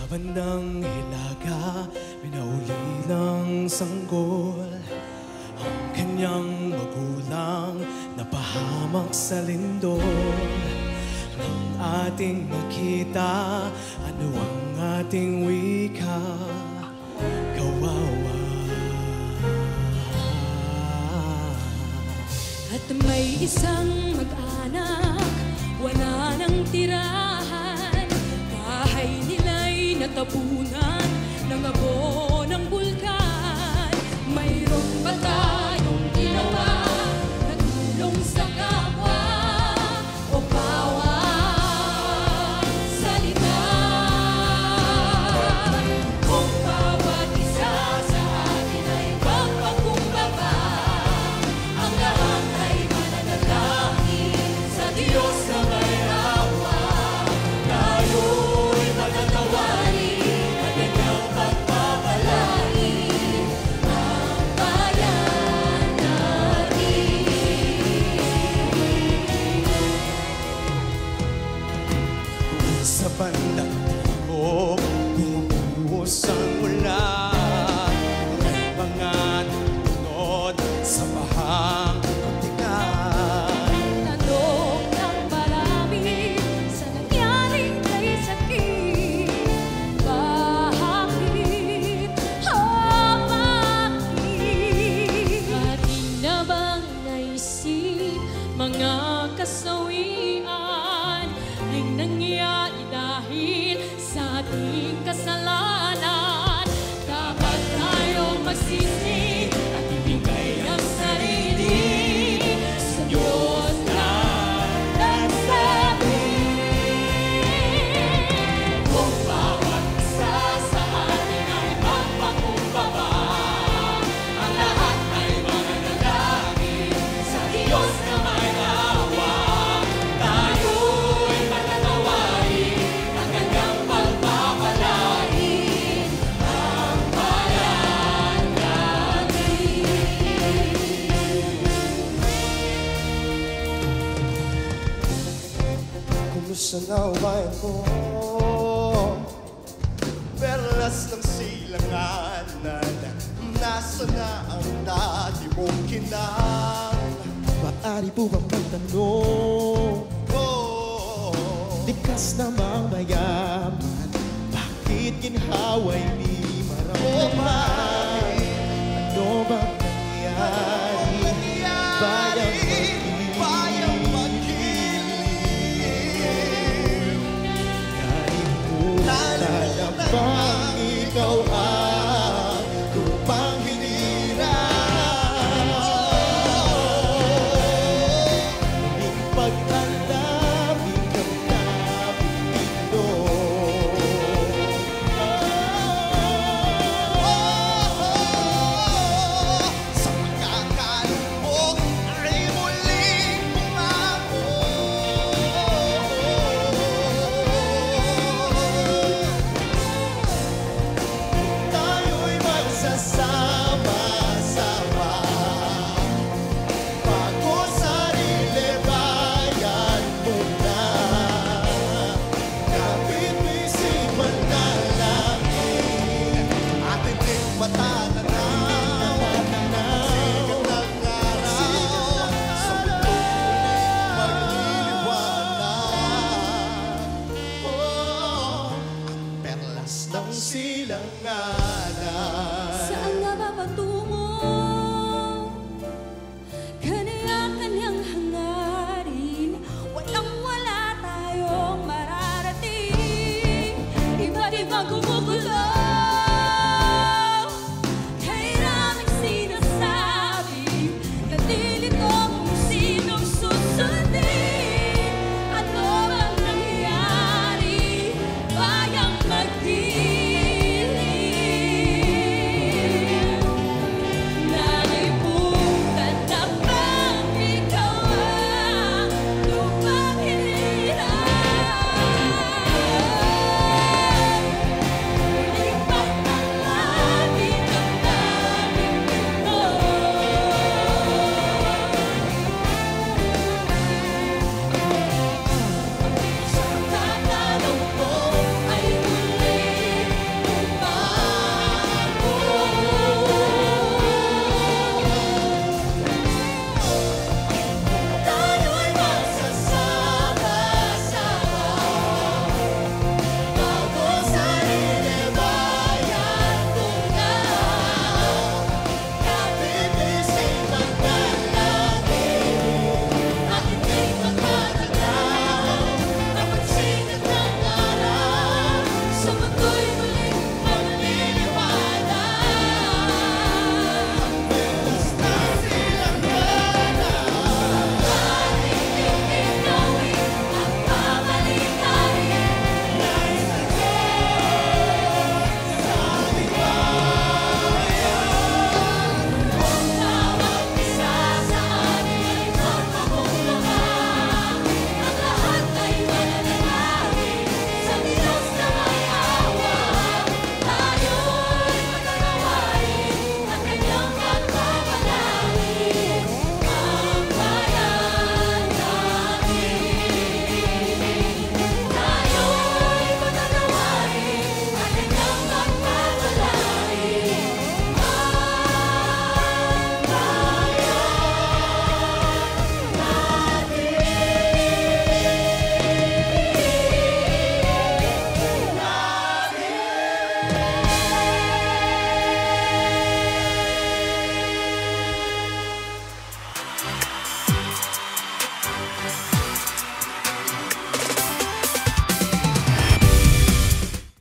bandang hilaga, pinaulilang sanggol ang kanyang magulang, napahamak sa lindol. Nang ating makita, ano ang ating wika? Kawawa. At may isang mag-anak, wala nang tirahan. Bahay nila'y natabunan ng abo ng bulkan. Mayroon ba tayong ginawa na tulong sa kapwa o bawat salita? Kung bawat isa sa atin ay magpakumbaba, ang lahat ay mananalangin sa Diyos na may awa. Tayo'y matatawarin at kanyang pagpapalain ang bayan natin. Sa bandang timog, bumubuhos ang ulan. May mga nunod sa bahang kutikan. Tanong ng marami sa nangyaring kay sakit. Bakit? Oh, bakit? Ating na bang naisip mga kasawian ay nangyari dahil sa ating kasalanan? Dapat tayong magsisi at ibigay ang sarili sa Diyos na nagsabi. Kung bawat isa sa atin ay magpakumbaba, ang lahat ay mananalangin sa Diyos na may awa. Tayo'y matatawarin ang kanyang pagpapalain ang bayan natin. Kumusta na ang bayan ko? Perlas ng silanganan, nasa na ang dati mong kinang? Maaari po bang magtanong? Likas namang mayaman, bakit ginhaway ni maramdaman? Ano bang nangyari? Bayang maghiling. Kalimutan na bang ikaw ang lupang hinirang? Muling pag-alam, ikaw na bibigno. Sa pagkakalubog ay muling bumako. Tayo'y magsasama-sama, bago sarili bayan muna. Kapit isip manalangin, atin din matatanaw. Sikat ng araw, sa muling magliliwanag. Ang perlas ng silangan.